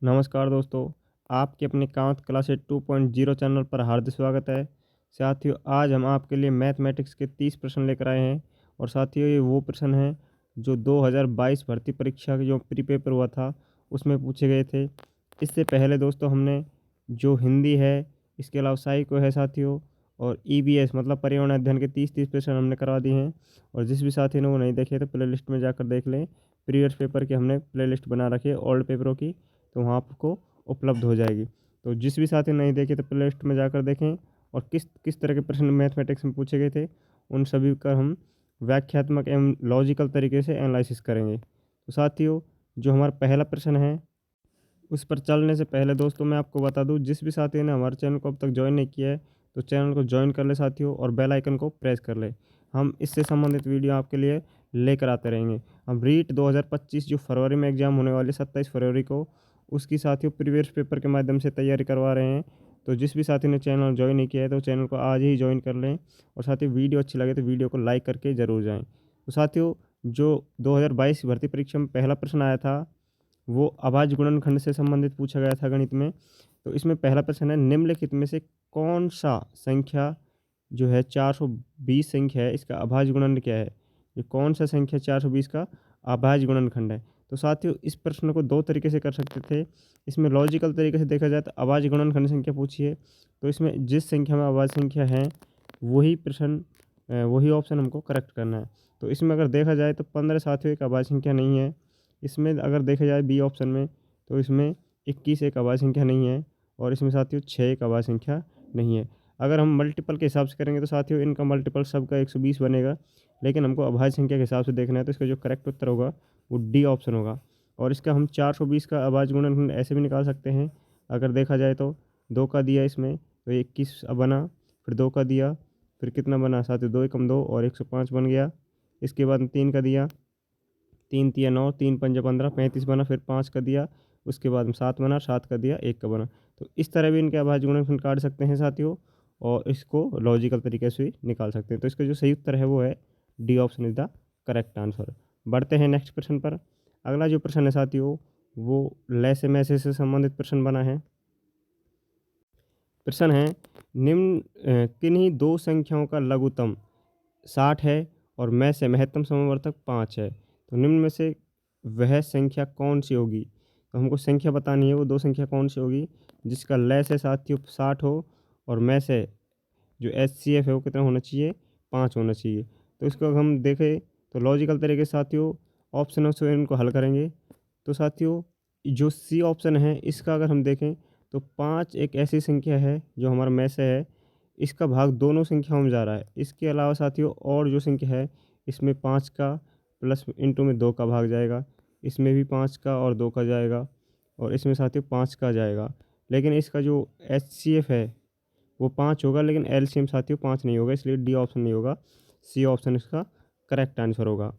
नमस्कार दोस्तों, आपके अपने कांत क्लासेस 2.0 चैनल पर हार्दिक स्वागत है। साथियों, आज हम आपके लिए मैथमेटिक्स के 30 प्रश्न लेकर आए हैं और साथियों ये वो प्रश्न हैं जो 2022 भर्ती परीक्षा के जो प्री पेपर हुआ था उसमें पूछे गए थे। इससे पहले दोस्तों हमने जो हिंदी है, इसके अलावा साइको है साथियों, और ईवीएस मतलब पर्यावरण अध्ययन के 30 प्रश्न हमने करवा दिए हैं। और जिस भी साथी ने वो नहीं देखे तो प्लेलिस्ट में जाकर देख लें। प्रीवियस पेपर की हमने प्लेलिस्ट बना रखी है ओल्ड पेपरों की, तो वहाँ आपको उपलब्ध हो जाएगी। तो जिस भी साथी नहीं देखे तो प्ले लिस्ट में जाकर देखें और किस किस तरह के प्रश्न मैथमेटिक्स में पूछे गए थे उन सभी का हम व्याख्यात्मक एवं लॉजिकल तरीके से एनालिसिस करेंगे। तो साथियों, जो हमारा पहला प्रश्न है उस पर चलने से पहले दोस्तों मैं आपको बता दूं, जिस भी साथी ने हमारे चैनल को अब तक ज्वाइन नहीं किया है तो चैनल को ज्वाइन कर ले साथियों और बेल आइकन को प्रेस कर ले। हम इससे संबंधित वीडियो आपके लिए लेकर आते रहेंगे। हम रीट 2025 जो फरवरी में एग्ज़ाम होने वाली 27 फरवरी को, उसकी साथियों प्रीवियस पेपर के माध्यम से तैयारी करवा रहे हैं। तो जिस भी साथी ने चैनल ज्वाइन नहीं किया है तो चैनल को आज ही ज्वाइन कर लें और साथियों वीडियो अच्छी लगे तो वीडियो को लाइक करके ज़रूर जाएँ। तो साथियों, जो 2022 भर्ती परीक्षा में पहला प्रश्न आया था वो अभाज्य गुणनखंड से संबंधित पूछा गया था गणित में। तो इसमें पहला प्रश्न है, निम्नलिखित में से कौन सा संख्या जो है 420 संख्या है, इसका अभाज्य गुणन क्या है? ये कौन सा संख्या 420 का अभाज्य गुणनखंड है? तो साथियों, इस प्रश्न को दो तरीके से कर सकते थे। इसमें लॉजिकल तरीके से देखा जाए तो अभाज्य गुणनखंड संख्या पूछी है, तो इसमें जिस संख्या में अभाज्य संख्या है वही प्रश्न वही ऑप्शन हमको करेक्ट करना है। तो इसमें अगर देखा जाए तो 15 साथियों एक अभाज्य संख्या नहीं है। इसमें अगर देखा जाए बी ऑप्शन में तो इसमें 21 एक अभाज्य संख्या नहीं है और इसमें साथियों 6 एक अभाज्य संख्या नहीं है। अगर हम मल्टीपल के हिसाब से करेंगे तो साथियों इनका मल्टीपल सबका 120 बनेगा, लेकिन हमको अभाज्य संख्या के हिसाब से देखना है तो इसका जो करेक्ट उत्तर होगा वो डी ऑप्शन होगा। और इसका हम 420 का अभाज्य गुणनखंड ऐसे भी निकाल सकते हैं। अगर देखा जाए तो 2 का दिया इसमें तो 21 बना, फिर 2 का दिया, फिर कितना बना साथियों, 2 एकम 2 और 105 बन गया। इसके बाद 3 का दिया, 3 तिया 9, 3 पंजा 15, 35 बना, फिर 5 का दिया, उसके बाद में 7 बना, 7 का दिया, 1 का बना। तो इस तरह भी इनके अभाज्य गुणनखंड काट सकते हैं साथियों और इसको लॉजिकल तरीके से भी निकाल सकते हैं। तो इसका जो सही उत्तर है वो है D option is the correct answer. बढ़ते हैं नेक्स्ट प्रश्न पर। अगला जो प्रश्न है साथियों वो लैसे मैसे से संबंधित प्रश्न बना है। प्रश्न है, निम्न किन्हीं दो संख्याओं का लघुत्तम 60 है और में से महत्तम समवर्तक 5 है, तो निम्न में से वह संख्या कौन सी होगी? तो हमको संख्या बतानी है, वो दो संख्या कौन सी होगी जिसका लय से साथियों 60 हो और में से जो एचसीएफ है वो कितना होना चाहिए, 5 होना चाहिए। तो इसको अगर हम देखें तो लॉजिकल तरीके से साथियों ऑप्शनों से इनको हल करेंगे। तो साथियों, जो सी ऑप्शन है इसका अगर हम देखें तो 5 एक ऐसी संख्या है जो हमारा में से है, इसका भाग दोनों संख्याओं में जा रहा है। इसके अलावा साथियों और जो संख्या है इसमें 5 का प्लस इंटू में 2 का भाग जाएगा, इसमें भी 5 का और 2 का जाएगा और इसमें साथियों 5 का जाएगा। लेकिन इसका जो एचसीएफ है वो 5 होगा, लेकिन एलसीएम साथियों 5 नहीं होगा, इसलिए डी ऑप्शन नहीं होगा, सी ऑप्शन इसका करेक्ट आंसर होगा।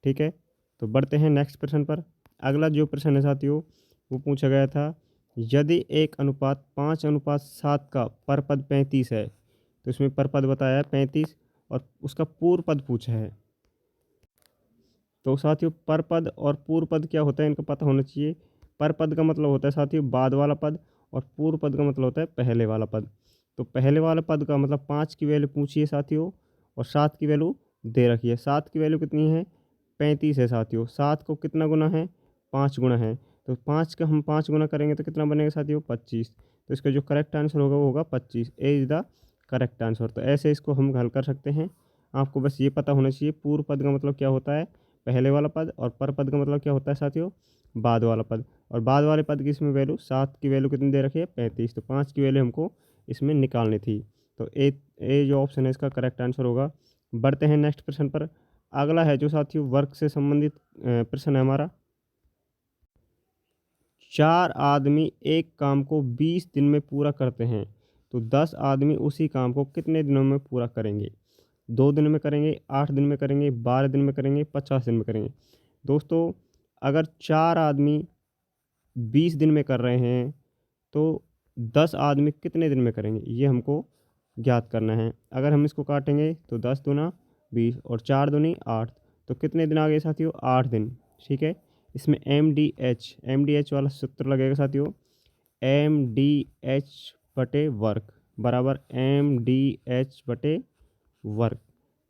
ठीक है, तो बढ़ते हैं नेक्स्ट प्रश्न पर। अगला जो प्रश्न है साथियों वो पूछा गया था, यदि 1:5:7 का परपद 35 है, तो इसमें परपद बताया है 35 और उसका पूर्व पद पूछा है। तो साथियों परपद और पूर्व पद क्या होता है इनका पता होना चाहिए। परपद का मतलब होता है साथियों बाद वाला पद और पूर्व पद का मतलब होता है पहले वाला पद। तो पहले वाला पद का मतलब 5 की वैल्यू पूछी है साथियों और 7 की वैल्यू दे रखी है। 7 की वैल्यू कितनी है, 35 है साथियों। 7 को कितना गुना है, 5 गुना है। तो 5 का हम 5 गुना करेंगे तो कितना बनेगा साथियों, 25। तो इसका जो करेक्ट आंसर होगा वो होगा 25, A is the correct answer. तो ऐसे इसको हम हल कर सकते हैं। आपको बस ये पता होना चाहिए पूर्व पद का मतलब क्या होता है, पहले वाला पद, और पर पद का मतलब क्या होता है साथियों, बाद वाला पद। और बाद वाले पद की इसमें वैल्यू 7 की वैल्यू कितनी दे रखी है, 35। तो 5 की वैल्यू हमको इसमें निकालनी थी। तो ए जो ऑप्शन है इसका करेक्ट आंसर होगा। बढ़ते हैं नेक्स्ट प्रश्न पर। अगला है जो साथियों वर्क से संबंधित प्रश्न है हमारा। 4 आदमी एक काम को 20 दिन में पूरा करते हैं, तो 10 आदमी उसी काम को कितने दिनों में पूरा करेंगे? 2 दिन में करेंगे, 8 दिन में करेंगे, 12 दिन में करेंगे, 50 दिन में करेंगे। दोस्तों, अगर 4 आदमी 20 दिन में कर रहे हैं तो 10 आदमी कितने दिन में करेंगे ये हमको ज्ञात करना है। अगर हम इसको काटेंगे तो 10 दूना 20 और 4 दूनी 8, तो कितने दिन आ गए साथियों, 8 दिन। ठीक है, इसमें एम डी एच वाला सूत्र लगेगा साथियों, एम डी एच बटे वर्क बराबर एम डी एच बटे वर्क।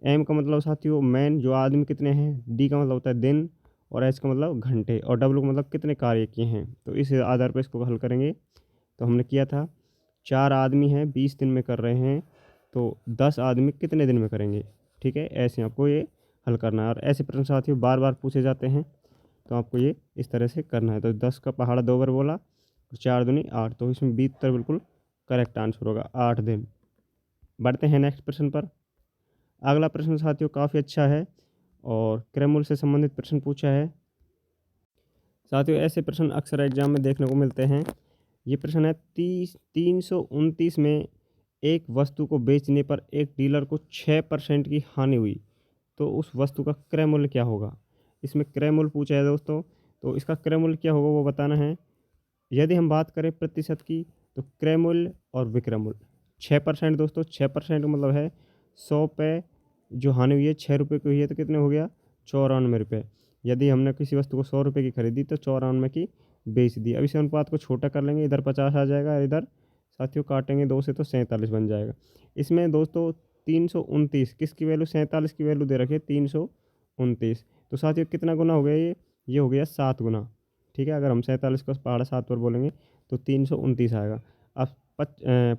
एम का मतलब साथियों मैन, जो आदमी कितने हैं, डी का मतलब होता है दिन, और एच का मतलब घंटे, और डब्ल्यू का मतलब कितने कार्य किए हैं। तो इस आधार पर इसको हल करेंगे। तो हमने किया था 4 आदमी हैं 20 दिन में कर रहे हैं, तो 10 आदमी कितने दिन में करेंगे। ठीक है, ऐसे आपको ये हल करना है। और ऐसे प्रश्न साथियों बार बार पूछे जाते हैं, तो आपको ये इस तरह से करना है। तो 10 का पहाड़ा 2 बार बोला, और 4 दूनी 8, तो इसमें बी उत्तर बिल्कुल करेक्ट आंसर होगा 8 दिन। बढ़ते हैं नेक्स्ट प्रश्न पर। अगला प्रश्न साथियों काफ़ी अच्छा है और क्रमूल से संबंधित प्रश्न पूछा है। साथियों ऐसे प्रश्न अक्सर एग्जाम में देखने को मिलते हैं। ये प्रश्न है 329 में एक वस्तु को बेचने पर एक डीलर को 6% की हानि हुई, तो उस वस्तु का क्रय मूल्य क्या होगा। इसमें क्रय मूल्य पूछा है दोस्तों, तो इसका क्रय मूल्य क्या होगा वो बताना है। यदि हम बात करें प्रतिशत की, तो क्रय मूल्य और विक्रय मूल्य 6% दोस्तों। 6% का मतलब है 100 पे जो हानि हुई है 6 रुपये की हुई है, तो कितने हो गया 94 रुपये। यदि हमने किसी वस्तु को 100 रुपये की खरीदी तो 94 की बेच दी। अब इस अनुपात को छोटा कर लेंगे, इधर 50 आ जाएगा, इधर साथियों काटेंगे 2 से तो 47 बन जाएगा। इसमें दोस्तों 329 किसकी वैल्यू, 47 की वैल्यू दे रखी है 329, तो साथियों कितना गुना हो गया ये हो गया 7 गुना। ठीक है, अगर हम 47 का पहाड़ा 7 पर बोलेंगे तो 329 आएगा। अब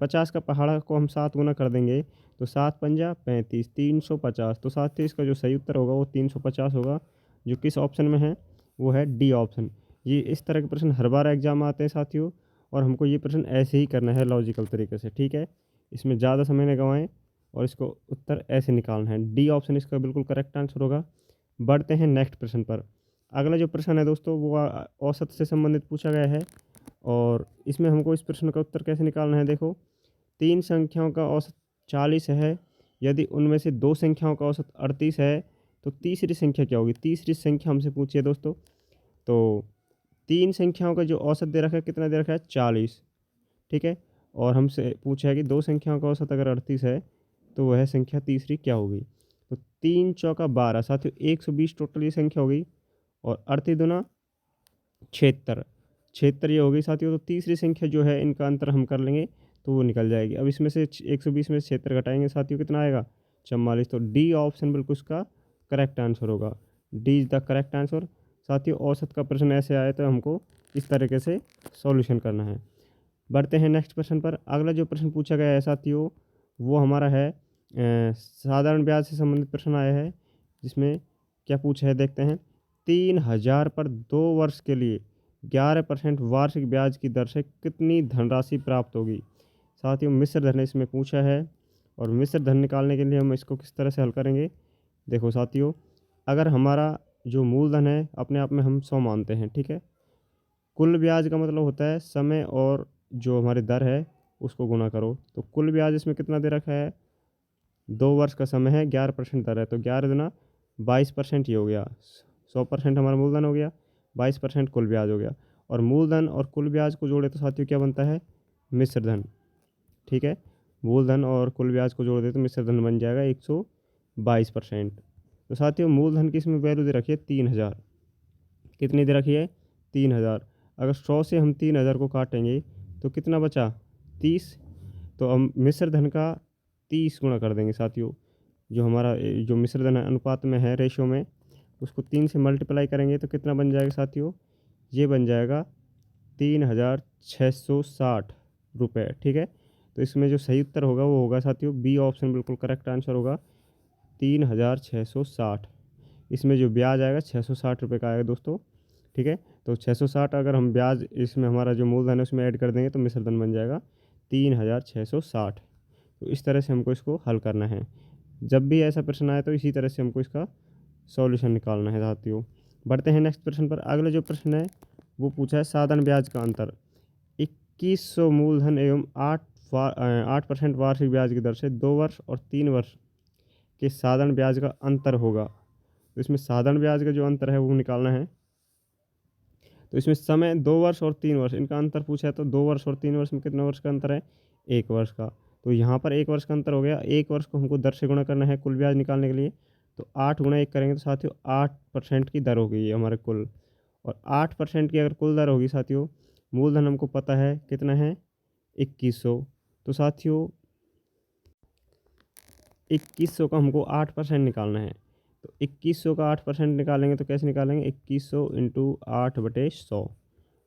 50 का पहाड़ा को हम 7 गुना कर देंगे, तो 7 पंजा 35, 350। तो साथियों इसका जो सही उत्तर होगा वो 350 होगा, जो किस ऑप्शन में है, वो है डी ऑप्शन। ये इस तरह के प्रश्न हर बार एग्जाम में आते हैं साथियों, और हमको ये प्रश्न ऐसे ही करना है लॉजिकल तरीके से। ठीक है, इसमें ज़्यादा समय न गंवाएं और इसको उत्तर ऐसे निकालना है। डी ऑप्शन इसका बिल्कुल करेक्ट आंसर होगा। बढ़ते हैं नेक्स्ट प्रश्न पर। अगला जो प्रश्न है दोस्तों वो औसत से संबंधित पूछा गया है, और इसमें हमको इस प्रश्न का उत्तर कैसे निकालना है। देखो, 3 संख्याओं का औसत 40 है, यदि उनमें से 2 संख्याओं का औसत 38 है, तो तीसरी संख्या क्या होगी। तीसरी संख्या हमसे पूछी है दोस्तों। तो 3 संख्याओं का जो औसत दे रखा है, कितना दे रखा है 40। ठीक है, और हमसे पूछा है कि 2 संख्याओं का औसत अगर 38 है, तो वह संख्या तीसरी क्या होगी। तो 3 चौका 12 साथियों 120 टोटल ये संख्या हो गई, और 38 दूना 76, 76 ये हो गई साथियों। तो तीसरी संख्या जो है इनका अंतर हम कर लेंगे तो वो निकल जाएगी। अब इसमें से 120 में से 76 घटाएंगे साथियों, कितना आएगा 44। तो डी ऑप्शन बिल्कुल उसका करेक्ट आंसर होगा। D is the correct answer. साथियों औसत का प्रश्न ऐसे आए तो हमको इस तरीके से सॉल्यूशन करना है। बढ़ते हैं नेक्स्ट प्रश्न पर। अगला जो प्रश्न पूछा गया है साथियों वो हमारा है साधारण ब्याज से संबंधित प्रश्न आया है, जिसमें क्या पूछा है देखते हैं। 3000 पर 2 वर्ष के लिए 11% वार्षिक ब्याज की दर से कितनी धनराशि प्राप्त होगी। साथियों मिश्र धन इसमें पूछा है, और मिश्र धन निकालने के लिए हम इसको किस तरह से हल करेंगे। देखो साथियों, अगर हमारा जो मूलधन है अपने आप में हम 100 मानते हैं, ठीक है। कुल ब्याज का मतलब होता है समय और जो हमारी दर है उसको गुणा करो। तो कुल ब्याज इसमें कितना दे रखा है, 2 वर्ष का समय है, 11% दर है, तो 11 दुना 22% ये हो गया। 100% हमारा मूलधन हो गया, 22% कुल ब्याज हो गया। और मूलधन और कुल ब्याज को जोड़े तो साथियों क्या बनता है, मिश्र धन। ठीक है, मूलधन और कुल ब्याज को जोड़ दे तो मिश्र धन बन जाएगा 122%। तो साथियों मूलधन की इसमें वैल्यू दे रखी है 3000। कितनी दे रखी है 3000। अगर 100 से हम 3000 को काटेंगे तो कितना बचा 30। तो हम मिश्र धन का 30 गुणा कर देंगे साथियों। जो हमारा जो मिश्र धन अनुपात में है रेशो में, उसको 3 से मल्टीप्लाई करेंगे तो कितना बन जाएगा साथियों, ये बन जाएगा 3660 रुपये। ठीक है, तो इसमें जो सही उत्तर होगा वो होगा साथियों बी ऑप्शन बिल्कुल करेक्ट आंसर होगा 3660। इसमें जो ब्याज आएगा 660 रुपये का आएगा दोस्तों। ठीक है, तो 660 अगर हम ब्याज इसमें हमारा जो मूलधन है उसमें ऐड कर देंगे तो मिश्र धन बन जाएगा 3660। तो इस तरह से हमको इसको हल करना है। जब भी ऐसा प्रश्न आए तो इसी तरह से हमको इसका सॉल्यूशन निकालना है साथियों। बढ़ते हैं नेक्स्ट प्रश्न पर। अगला जो प्रश्न है वो पूछा है साधारण ब्याज का अंतर 2100 मूलधन एवं 8% वार्षिक ब्याज की दर से 2 वर्ष और 3 वर्ष के साधारण ब्याज का अंतर होगा। तो इसमें साधारण ब्याज का जो अंतर है वो निकालना है। तो इसमें समय 2 वर्ष और 3 वर्ष इनका अंतर पूछा है, तो 2 वर्ष और 3 वर्ष में कितना वर्ष का अंतर है, 1 वर्ष का। तो यहाँ पर 1 वर्ष का अंतर हो गया। 1 वर्ष को हमको दर से गुणा करना है कुल ब्याज निकालने के लिए, तो 8 गुणा 1 करेंगे तो साथियों 8% की दर हो गई है हमारे कुल। और 8% की अगर कुल दर होगी साथियों, मूलधन हमको पता है कितना है 2100। तो साथियों 2100 का हमको 8% निकालना है। तो 2100 का 8% निकालेंगे तो कैसे निकालेंगे, 2100 इंटू 8/100।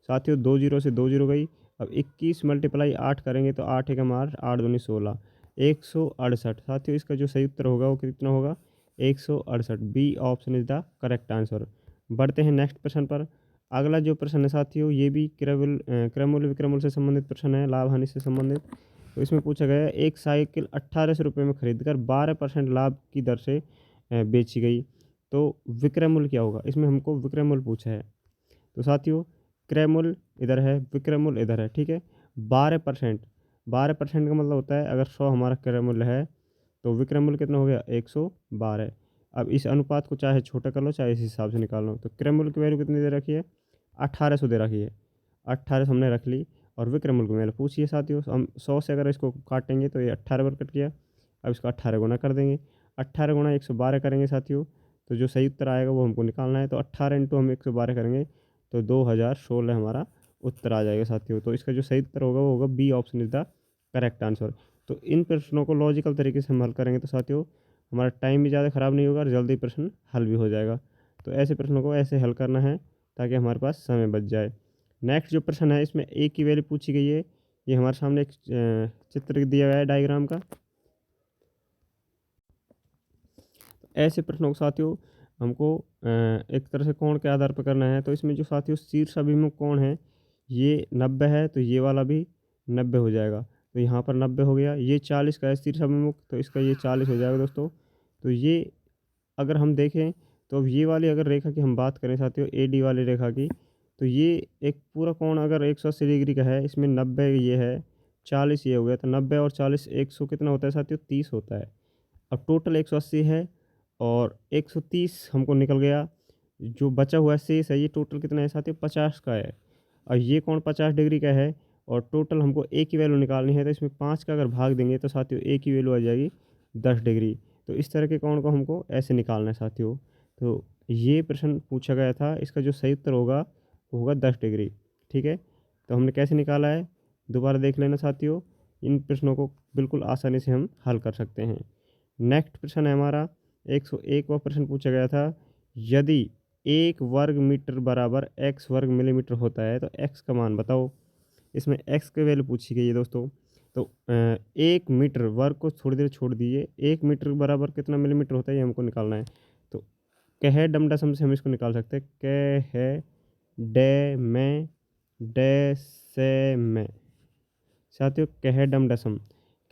साथियों 2 जीरो से 2 जीरो गई। अब 21 मल्टीप्लाई 8 करेंगे तो 8 एकम 8, 8 दूनी 16, 168। साथियों इसका जो सही उत्तर होगा वो कितना होगा, 168। B option is the correct answer. बढ़ते हैं नेक्स्ट प्रश्न पर। अगला जो प्रश्न है साथियों ये भी क्रयमूल्य विक्रयमूल्य से संबंधित प्रश्न है, लाभ हानि से संबंधित। तो इसमें पूछा गया है एक साइकिल 1800 रुपये में खरीदकर 12% लाभ की दर से बेची गई, तो विक्रय मूल्य क्या होगा। इसमें हमको विक्रय मूल्य पूछा है। तो साथियों क्रय मूल्य इधर है, विक्रय मूल्य इधर है, ठीक है। 12%, 12% का मतलब होता है अगर 100 हमारा क्रय मूल्य है तो विक्रय मूल्य कितना हो गया 112। अब इस अनुपात को चाहे छोटा कर लो चाहे इस हिसाब से निकाल लो। तो क्रय मूल्य की वैल्यू कितनी दे रखी है, 1800 दे रखी है। 1800 हमने रख ली और विक्रय मूल्य की वैल्यू पूछिए साथियों। हम 100 से अगर इसको काटेंगे तो ये 18 बार कट गया। अब इसका 18 गुना कर देंगे, 18 गुना 112 करेंगे साथियों। तो जो सही उत्तर आएगा वो हमको निकालना है। तो 18 इंटू हम 112 करेंगे तो 2016 हमारा उत्तर आ जाएगा साथियों। तो इसका जो सही उत्तर होगा वो होगा B option is the correct answer. तो इन प्रश्नों को लॉजिकल तरीके से हम हल करेंगे तो साथियों हमारा टाइम भी ज़्यादा ख़राब नहीं होगा और जल्दी प्रश्न हल भी हो जाएगा। तो ऐसे प्रश्नों को ऐसे हल करना है ताकि हमारे पास समय बच जाए। नेक्स्ट जो प्रश्न है इसमें ए की वैल्यू पूछी गई है। ये हमारे सामने एक चित्र दिया गया है डायग्राम का। ऐसे प्रश्नों को साथियों हमको एक तरह से कोण के आधार पर करना है। तो इसमें जो साथियों शीर्ष अभिमुख कोण है ये 90 है, तो ये वाला भी 90 हो जाएगा। तो यहाँ पर 90 हो गया। ये 40 का है शीर्ष अभिमुख, तो इसका ये 40 हो जाएगा दोस्तों। तो ये अगर हम देखें तो अब ये वाली अगर रेखा की हम बात करें साथियों ए डी वाली रेखा की, तो ये एक पूरा कोण अगर 180 डिग्री का है, इसमें 90 ये है, 40 ये हो गया। तो 90 और 40 100 कितना होता है साथियों, 30 होता है। अब टोटल 180 है और 130 हमको निकल गया। जो बचा हुआ शेष है ये टोटल कितना है साथियों, 50 का है। और ये कोण 50 डिग्री का है और टोटल हमको ए की वैल्यू निकालनी है। तो इसमें 5 का अगर भाग देंगे तो साथियों ए की वैल्यू आ जाएगी 10 डिग्री। तो इस तरह के कोण को हमको ऐसे निकालना है साथियों। तो ये प्रश्न पूछा गया था, इसका जो सही उत्तर होगा वो होगा 10 डिग्री, ठीक है। तो हमने कैसे निकाला है दोबारा देख लेना साथियों। इन प्रश्नों को बिल्कुल आसानी से हम हल कर सकते हैं। नेक्स्ट प्रश्न है हमारा 101वां प्रश्न पूछा गया था। यदि 1 वर्ग मीटर बराबर x वर्ग मिलीमीटर होता है तो x का मान बताओ। इसमें x की वैल्यू पूछी गई है दोस्तों। तो 1 मीटर वर्ग को थोड़ी देर छोड़ दीजिए, 1 मीटर बराबर कितना मिलीमीटर होता है ये हमको निकालना है। तो कह डम डसम से हम इसको निकाल सकते हैं। कह डे में डे से में साथियों कह डम डसम।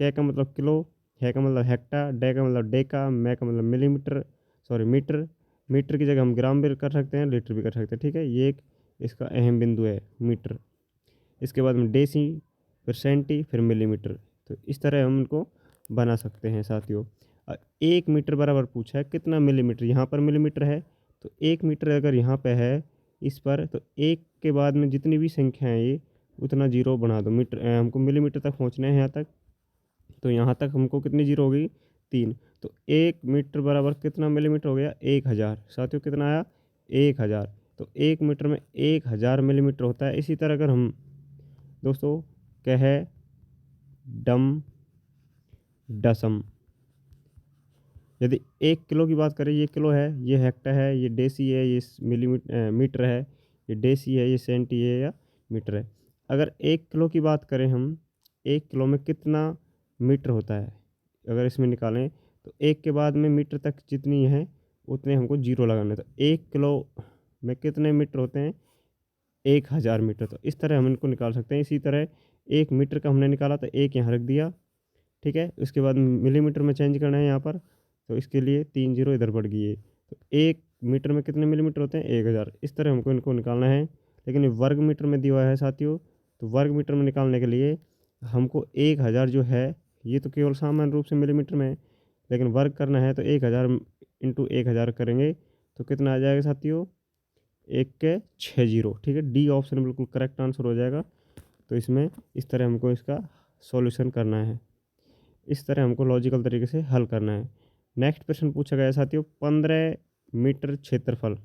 कह का मतलब किलो, है का मतलब हेक्टा, डे का मतलब डेका, मैं का मतलब मिलीमीटर, सॉरी मीटर। मीटर की जगह हम ग्राम भी कर सकते हैं, लीटर भी कर सकते हैं, ठीक है। ये एक इसका अहम बिंदु है मीटर। इसके बाद में डेसी, फिर सेंटी, फिर मिलीमीटर। तो इस तरह हम उनको बना सकते हैं साथियों। 1 मीटर बराबर पूछा है कितना मिलीमीटर, यहाँ पर मिलीमीटर है तो 1 मीटर अगर यहाँ पे है इस पर, तो 1 के बाद में जितनी भी संख्या है ये उतना जीरो बना दो। मीटर हमको मिलीमीटर तक पहुँचना है यहाँ तक। तो यहाँ तक हमको कितनी जीरो हो गई 3। तो 1 मीटर बराबर कितना मिलीमीटर हो गया 1000। साथियों कितना आया 1000। तो 1 मीटर में 1000 मिलीमीटर होता है। इसी तरह अगर हम दोस्तों कह डम डसम, यदि 1 किलो की बात करें, ये किलो है, ये हेक्टर है, ये डेसी है, ये मिलीमीटर मीटर है, ये डेसी है, ये सेंटी है या मीटर है। अगर 1 किलो की बात करें हम, 1 किलो में कितना मीटर होता है अगर इसमें निकालें तो 1 के बाद में मीटर तक जितनी है उतने हमको जीरो लगाना है। तो 1 किलो में कितने मीटर होते हैं 1000 मीटर। तो इस तरह हम इनको निकाल सकते हैं। इसी तरह 1 मीटर का हमने निकाला तो 1 यहाँ रख दिया, ठीक है। उसके बाद मिलीमीटर में चेंज करना है यहाँ पर, तो इसके लिए 3 जीरो इधर बढ़ गई है। तो 1 मीटर में कितने मिलीमीटर होते हैं 1000। इस तरह हमको इनको निकालना है। लेकिन ये वर्ग मीटर में दिया हुआ है साथियों। तो वर्ग मीटर में निकालने के लिए हमको 1000 जो है ये तो केवल सामान्य रूप से मिलीमीटर में है, लेकिन वर्ग करना है तो 1000 इंटू 1000 करेंगे तो कितना आ जाएगा साथियों 1 के 6 जीरो, ठीक है। डी ऑप्शन बिल्कुल करेक्ट आंसर हो जाएगा। तो इसमें इस तरह हमको इसका सॉल्यूशन करना है, इस तरह हमको लॉजिकल तरीके से हल करना है। नेक्स्ट प्रश्न पूछा गया साथियों 15 मीटर क्षेत्रफल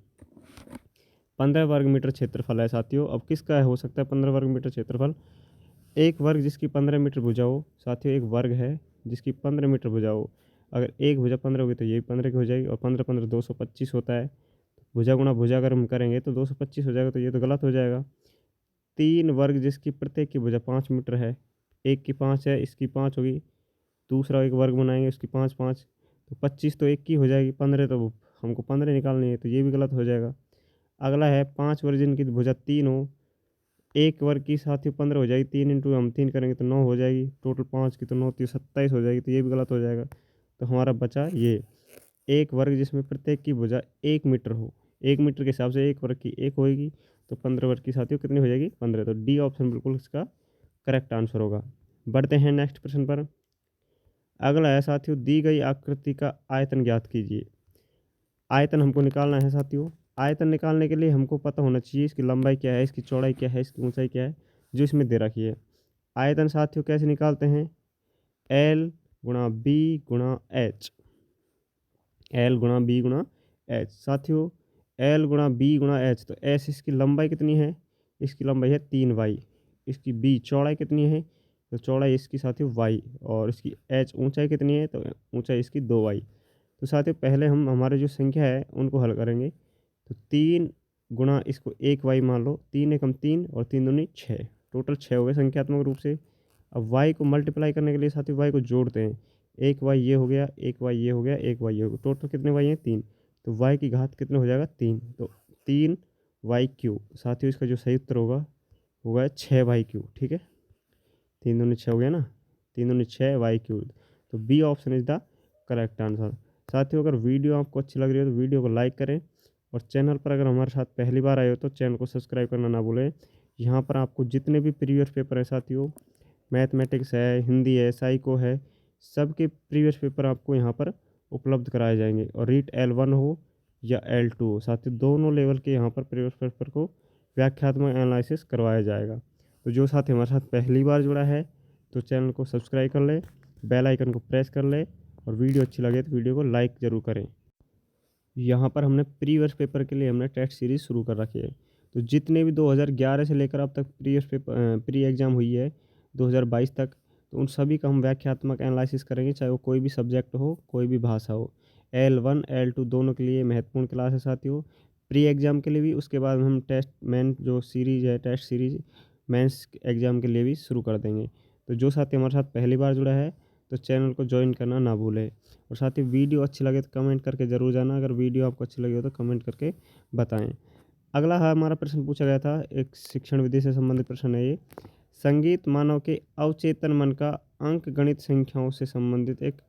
15 वर्ग मीटर क्षेत्रफल है साथियों। अब किसका हो सकता है 15 वर्ग मीटर क्षेत्रफल? एक वर्ग जिसकी 15 मीटर भुजा हो साथियों, एक वर्ग है जिसकी 15 मीटर भुजा हो। अगर एक भुजा 15 होगी तो ये भी 15 की हो जाएगी, और 15 15 225 होता है। भुजा गुणा भुजा अगर हम करेंगे तो 225 हो जाएगा, तो ये तो गलत हो जाएगा। 3 वर्ग जिसकी प्रत्येक की भुजा 5 मीटर है, एक की 5 है, इसकी 5 होगी। दूसरा एक वर्ग बनाएंगे, उसकी 5 5, तो 25 तो एक की हो जाएगी, 15 तो हमको 15 निकालनी है, तो ये भी गलत हो जाएगा। अगला है 5 वर्ग जिनकी भुजा 3 हो, एक वर्ग की साथियों 15 हो जाएगी, 3 इंटू हम 3 करेंगे तो 9 हो जाएगी, टोटल 5 की तो 9 3 27 हो जाएगी, तो ये भी गलत हो जाएगा। तो हमारा बचा ये एक वर्ग जिसमें प्रत्येक की भुजा 1 मीटर हो, 1 मीटर के हिसाब से एक वर्ग की 1 होएगी, तो 15 वर्ग की साथियों कितनी हो जाएगी 15। तो डी ऑप्शन बिल्कुल इसका करेक्ट आंसर होगा। बढ़ते हैं नेक्स्ट प्रश्न पर। अगला है साथियों, दी गई आकृति का आयतन ज्ञात कीजिए। आयतन हमको निकालना है साथियों। आयतन निकालने के लिए हमको पता होना चाहिए इसकी लंबाई क्या है, इसकी चौड़ाई क्या है, इसकी ऊंचाई क्या है, जो इसमें दे रखी है। आयतन साथियों कैसे निकालते हैं? एल गुणा बी गुणा एच, एल गुणा बी गुणा एच साथियों। एल गुणा बी गुणा एच, तो एस इसकी लंबाई कितनी है? इसकी लंबाई है 3y। इसकी बी चौड़ाई कितनी है? तो चौड़ाई इसकी साथियों y, और इसकी एच ऊंचाई कितनी है? तो ऊंचाई इसकी 2y। तो साथियों पहले हम हमारे जो संख्या है उनको हल करेंगे। तो 3 गुणा इसको 1y मान लो, 3 एकम 3 और 3 दूनी 6, टोटल 6 हो गए संख्यात्मक रूप से। अब y को मल्टीप्लाई करने के लिए साथियों y को जोड़ते हैं। एक वाई ये हो गया, एक वाई ये हो गया, एक वाई ये हो गया, टोटल कितने वाई हैं 3। तो वाई की घात कितने हो जाएगा 3, तो 3y³ साथियों इसका जो सही उत्तर होगा 6y³। ठीक है, 3 दूनी 6 हो गया ना, 3 दूनी 6y³। तो B option is the correct answer. साथियों अगर वीडियो आपको अच्छी लग रही हो तो वीडियो को लाइक करें, और चैनल पर अगर हमारे साथ पहली बार आए हो तो चैनल को सब्सक्राइब करना ना भूलें। यहाँ पर आपको जितने भी प्रीवियस पेपर है साथियों, मैथमेटिक्स है, हिंदी है, साइको है, सबके प्रीवियस पेपर आपको यहाँ पर उपलब्ध कराए जाएंगे। और रीट L1 हो या L2 हो साथियों, दोनों लेवल के यहाँ पर प्रीवियस पेपर को व्याख्यात्मक एनालिसिस करवाया जाएगा। तो जो साथी हमारे साथ पहली बार जुड़ा है तो चैनल को सब्सक्राइब कर ले, बेल आइकन को प्रेस कर ले, और वीडियो अच्छी लगे तो वीडियो को लाइक ज़रूर करें। यहाँ पर हमने प्रीवियस पेपर के लिए हमने टेस्ट सीरीज़ शुरू कर रखी है। तो जितने भी 2011 से लेकर अब तक प्रीवियस पेपर प्री एग्ज़ाम हुई है 2022 तक, तो उन सभी का हम व्याख्यात्मक एनालिसिस करेंगे, चाहे वो कोई भी सब्जेक्ट हो, कोई भी भाषा हो। L1 L2 दोनों के लिए महत्वपूर्ण क्लास है साथियों, प्री एग्ज़ाम के लिए भी। उसके बाद हम टेस्ट मेन जो सीरीज़ है, टेस्ट सीरीज़ मेंस एग्ज़ाम के लिए भी शुरू कर देंगे। तो जो साथी हमारे साथ पहली बार जुड़ा है तो चैनल को ज्वाइन करना ना भूलें। और साथ ही वीडियो अच्छी लगे तो कमेंट करके ज़रूर जाना, अगर वीडियो आपको अच्छी लगी हो तो कमेंट करके बताएं। अगला है हमारा प्रश्न पूछा गया था, एक शिक्षण विधि से संबंधित प्रश्न है ये। संगीत मानव के अवचेतन मन का अंक गणित संख्याओं से संबंधित एक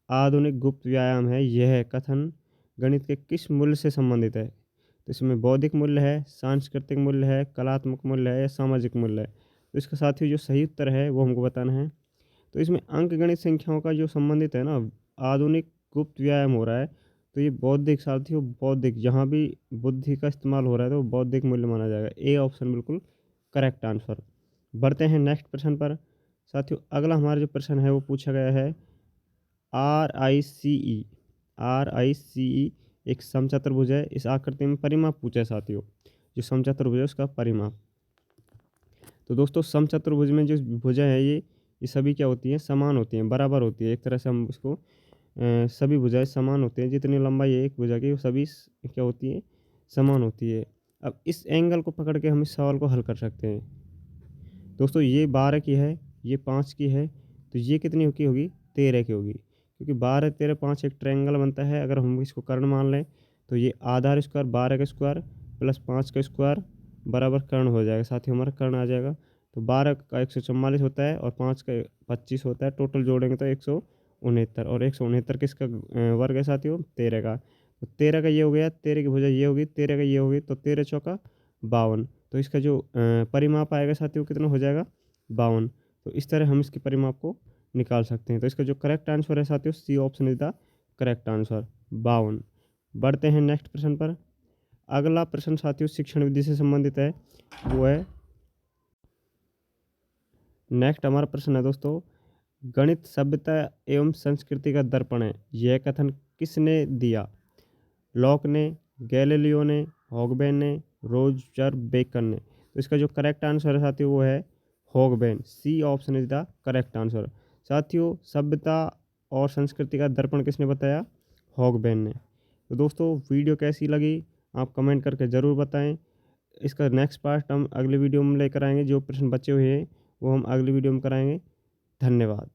आधुनिक गुप्त व्यायाम है। यह कथन गणित के किस मूल्य से संबंधित है? तो इसमें बौद्धिक मूल्य है, सांस्कृतिक मूल्य है, कलात्मक मूल्य है, या सामाजिक मूल्य है? तो इसका साथियों जो सही उत्तर है वो हमको बताना है। तो इसमें अंक गणित संख्याओं का जो संबंधित है ना, आधुनिक गुप्त व्यायाम हो रहा है, तो ये बौद्धिक साथियों, बौद्धिक जहाँ भी बुद्धि का इस्तेमाल हो रहा है तो बौद्धिक मूल्य माना जाएगा। ए ऑप्शन बिल्कुल करेक्ट आंसर। बढ़ते हैं नेक्स्ट प्रश्न पर। साथियों अगला हमारा जो प्रश्न है वो पूछा गया है RICE। RICE एक समचतुर्भुज है, इस आकृति में परिमाप पूछा है साथियों। जो समचतुर्भुज है उसका परिमाप। तो दोस्तों समचतुर्भुज में जो भुजा है ये सभी क्या होती हैं? समान होती हैं, बराबर होती है। एक तरह से हम इसको सभी भुजाएं समान होती हैं, जितनी लंबाई है एक भुजा की वो सभी क्या होती है? समान होती है। अब इस एंगल को पकड़ के हम इस सवाल को हल कर सकते हैं। दोस्तों ये 12 की है, ये 5 की है, तो ये कितनी की होगी? 13 की होगी, क्योंकि 12 13 5 एक ट्रायंगल बनता है। अगर हम इसको कर्ण मान लें तो ये आधार स्क्वायर 12 का स्क्वायर प्लस 5 का स्क्वायर बराबर कर्ण हो जाएगा। साथ ही हमारा कर्ण आ जाएगा। तो 12 का 144 होता है और 5 का 25 होता है, टोटल जोड़ेंगे तो 169। और 169 किसका वर्ग है साथियों? 13 का। तो 13 का ये हो गया, 13 की भुजा ये होगी, 13 का ये होगी, तो 13 चौका 52। तो इसका जो परिमाप आएगा साथियों कितना हो जाएगा? 52। तो इस तरह हम इसके परिमाप को निकाल सकते हैं। तो इसका जो करेक्ट आंसर है साथियों, C option is the correct answer, 52। बढ़ते हैं नेक्स्ट प्रश्न पर। अगला प्रश्न साथियों शिक्षण विधि से संबंधित है, वो है नेक्स्ट हमारा प्रश्न है दोस्तों, गणित सभ्यता एवं संस्कृति का दर्पण है, यह कथन किसने दिया? लॉक ने, गैलीलियो ने, हॉगबेन ने, रोजर बेकन ने। तो इसका जो करेक्ट आंसर है साथियों वो है Hogben. C option is the correct answer. साथियों सभ्यता और संस्कृति का दर्पण किसने बताया? हॉगबेन ने। तो दोस्तों वीडियो कैसी लगी आप कमेंट करके ज़रूर बताएं। इसका नेक्स्ट पार्ट हम अगले वीडियो में लेकर आएंगे। जो प्रश्न बचे हुए हैं वो हम अगली वीडियो में कराएंगे। धन्यवाद।